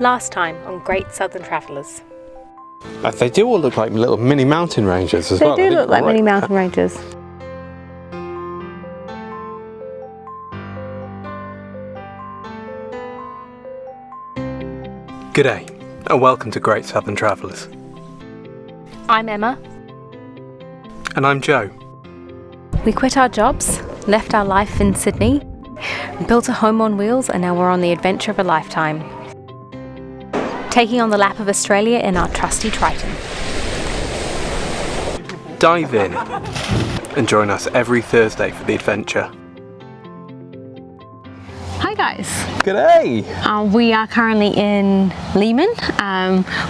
Last time on Great Southern Travellers. They do all look like little mini mountain ranges as well. They do look like mini mountain ranges. G'day and welcome to Great Southern Travellers. I'm Emma. And I'm Joe. We quit our jobs, left our life in Sydney, built a home on wheels, and now we're on the adventure of a lifetime. Taking on the lap of Australia in our trusty Triton. Dive in and join us every Thursday for the adventure. Hi guys. G'day! We are currently in Lehman.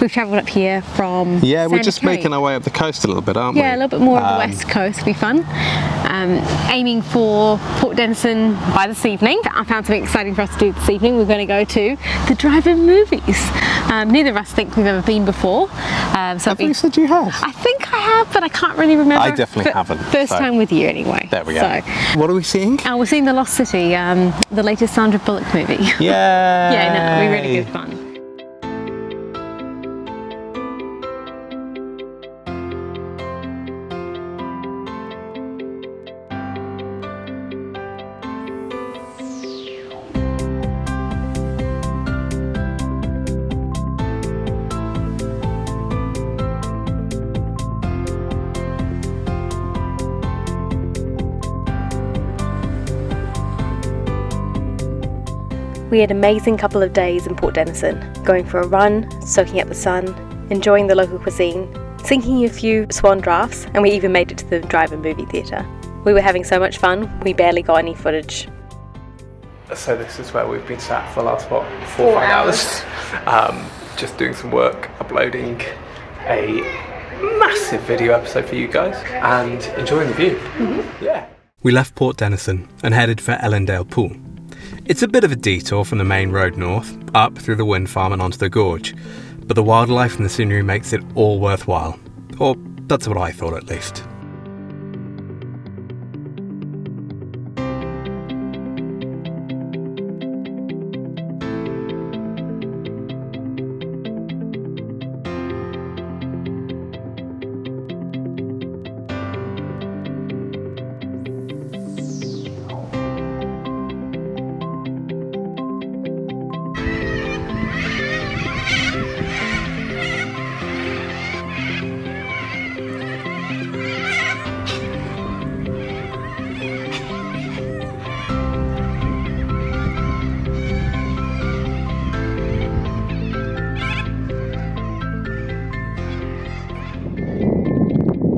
We've travelled up here from We're just making our way up the coast a little bit, aren't we? Yeah, a little bit more of the west coast will be fun. Aiming for Port Denison by this evening. I found something exciting for us to do this evening. We're going to go to the drive-in movies. Neither of us think we've ever been before. I thought you said you had. I think I have, but I can't really remember. I definitely haven't. First time with you anyway. There we go. What are we seeing? We're seeing The Lost City, the latest Sandra Bullock movie. Yeah. Yeah, no, it'll be really good fun. We had an amazing couple of days in Port Denison, going for a run, soaking up the sun, enjoying the local cuisine, sinking a few swan drafts, and we even made it to the drive-in movie theatre. We were having so much fun, we barely got any footage. So this is where we've been sat for the last, 4 or 5 hours. Just doing some work, uploading a massive video episode for you guys, and enjoying the view. Mm-hmm. Yeah. We left Port Denison and headed for Ellendale Pool. It's a bit of a detour from the main road north, up through the wind farm and onto the gorge, but the wildlife and the scenery makes it all worthwhile. Or that's what I thought at least.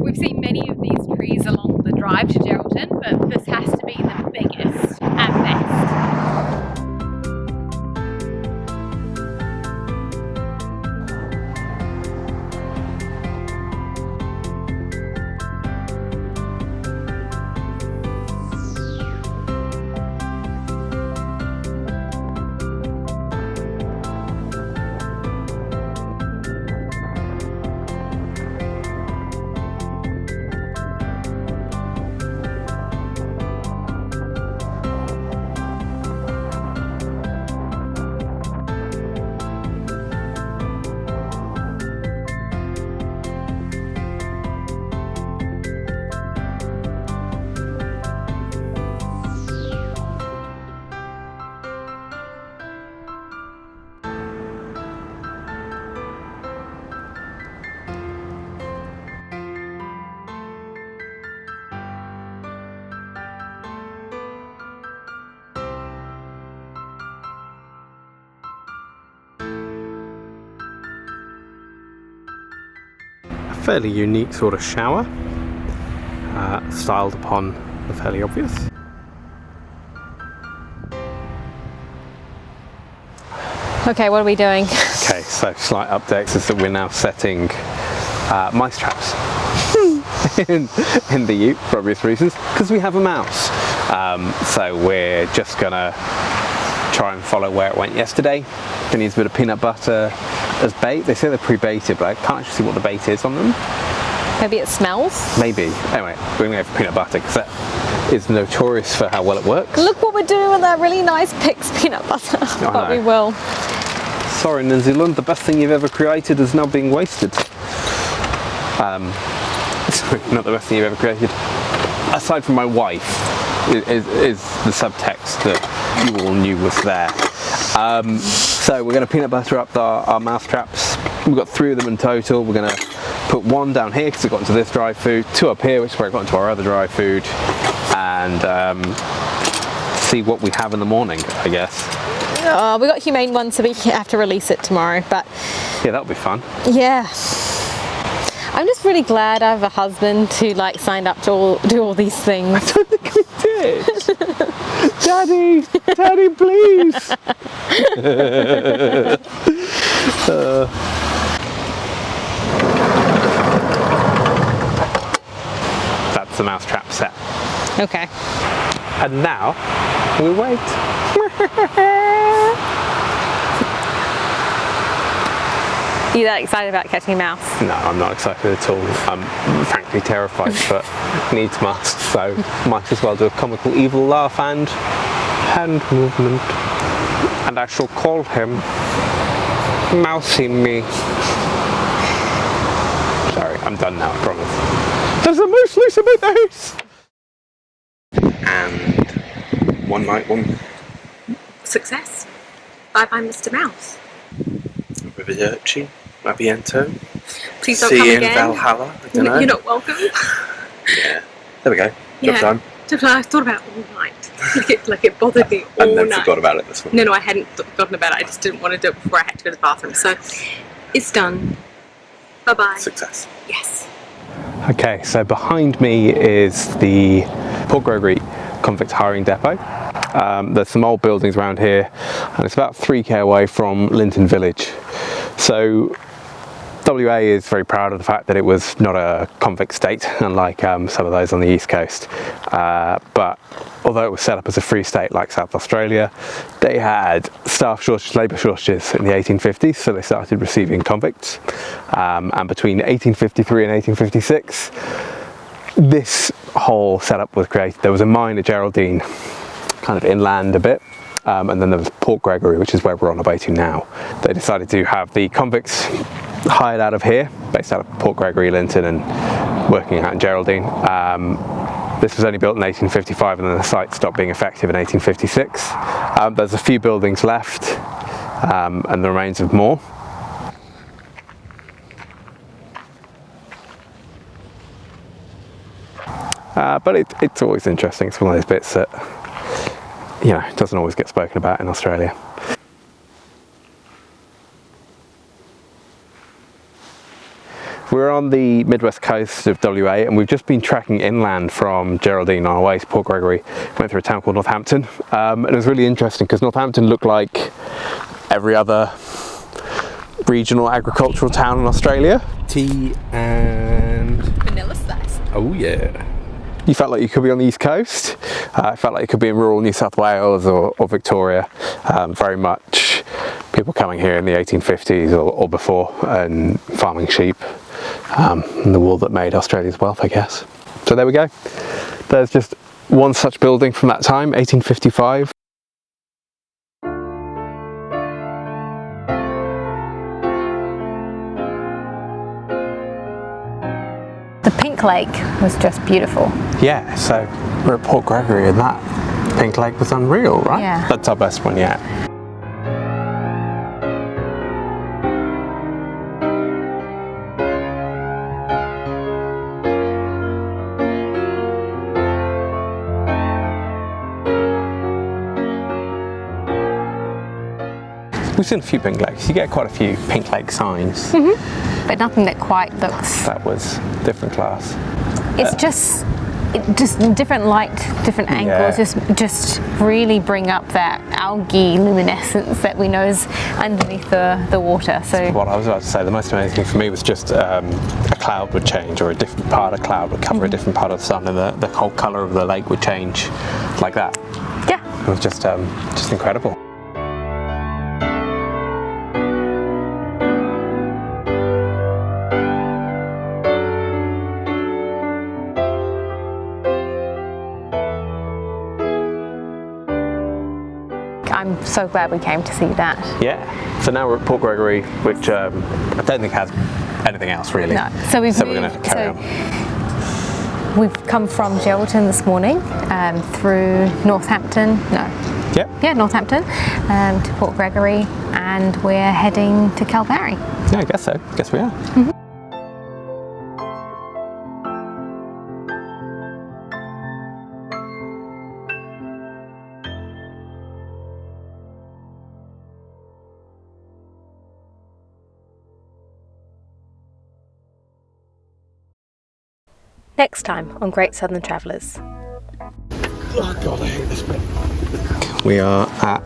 We've seen many of these trees along the drive to Geraldton, but this has to be the biggest and best. Fairly unique sort of shower, styled upon the fairly obvious. Okay, what are we doing? Okay, so slight updates is that we're now setting mice traps in the ute for obvious reasons, because we have a mouse. So we're just gonna try and follow where it went yesterday. Gonna use a bit of peanut butter as bait. They say they're pre-baited, but I can't actually see what the bait is on them. Maybe it smells? Maybe. Anyway, we're going to go for peanut butter because that is notorious for how well it works. Look what we're doing with that really nice Pinkest peanut butter. But we will. Sorry, New Zealand, the best thing you've ever created is now being wasted. Sorry, not the best thing you've ever created. Aside from my wife, is the subtext that you all knew was there. So we're going to peanut butter up our mouse traps. We've got 3 of them in total. We're going to put 1 down here because it got into this dry food, 2 up here, which is where it got into our other dry food, and see what we have in the morning, I guess. We got humane one, so we have to release it tomorrow, but yeah, that'll be fun. Yeah. I'm just really glad I have a husband who like signed up to do all these things. I don't think we did. Daddy, please. That's the mousetrap set. Okay. And now we wait. Are you that excited about catching a mouse? No, I'm not excited at all. I'm frankly terrified, but needs must, so might as well do a comical evil laugh and hand movement. And I shall call him Mousey Me. Sorry, I'm done now, I promise. There's a moose loose in my house! And one night, one Success. Bye-bye, Mr. Mouse. Arrivederci, Mabiento. Please don't See come you again. in Valhalla, I don't know. You're not welcome. Yeah, there we go. Yeah. Job done. I thought about it all night. Like it bothered me all And then night. forgot about it this morning. No, I hadn't forgotten about it. I just didn't want to do it before I had to go to the bathroom. So it's done. Bye-bye. Success. Yes. Okay, so behind me is the Port Gregory convict hiring depot. There's some old buildings around here, and it's about 3k away from Linton Village. So WA is very proud of the fact that it was not a convict state, unlike some of those on the east coast. But although it was set up as a free state like South Australia, they had staff shortages, labour shortages in the 1850s, so they started receiving convicts. And between 1853 and 1856, this whole setup was created. There was a mine at Geraldton, kind of inland a bit, and then there was Port Gregory, which is where we're on our way to now. They decided to have the convicts hired out of here, based out of Port Gregory, Linton, and working out in Geraldton. This was only built in 1855, and then the site stopped being effective in 1856. There's a few buildings left, and the remains of more. But it's always interesting. It's one of those bits that, you know, doesn't always get spoken about in Australia. We're on the midwest coast of WA, and we've just been trekking inland from Geraldton on our way to Port Gregory. Went through a town called Northampton, and it was really interesting because Northampton looked like every other regional agricultural town in Australia. Tea and Vanilla slice. oh yeah. You felt like you could be on the east coast. I felt like you could be in rural New South Wales or Victoria. Very much people coming here in the 1850s or before and farming sheep. And the wool that made Australia's wealth, I guess. So there we go. There's just one such building from that time, 1855. The pink lake was just beautiful. Yeah, so we're at Port Gregory, and that pink lake was unreal, right? Yeah. That's our best one yet. We've seen a few pink lakes. You get quite a few pink lake signs. But nothing that quite looks... That was different class. It's just different light, different angles, Yeah. just really bring up that algae luminescence that we know is underneath the water. So What I was about to say, the most amazing thing for me was just a cloud would change, or a different part of cloud would cover a different part of the sun, and the whole colour of the lake would change like that. yeah, It was just incredible. I'm so glad we came to see that. Yeah. So now we're at Port Gregory, which I don't think has anything else really. No. So we're going to carry on. We've come from Geraldton this morning through Northampton. No. Yep. Yeah, Northampton to Port Gregory, and we're heading to Calgary. Yeah, I guess so. I guess we are. Next time on Great Southern Travellers. Oh God, I hate this bit. We are at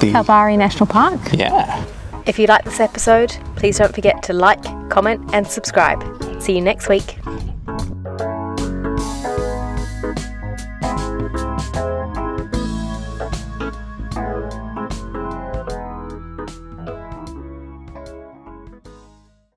the Calgary National Park. Yeah. If you like this episode, please don't forget to like, comment and subscribe. See you next week.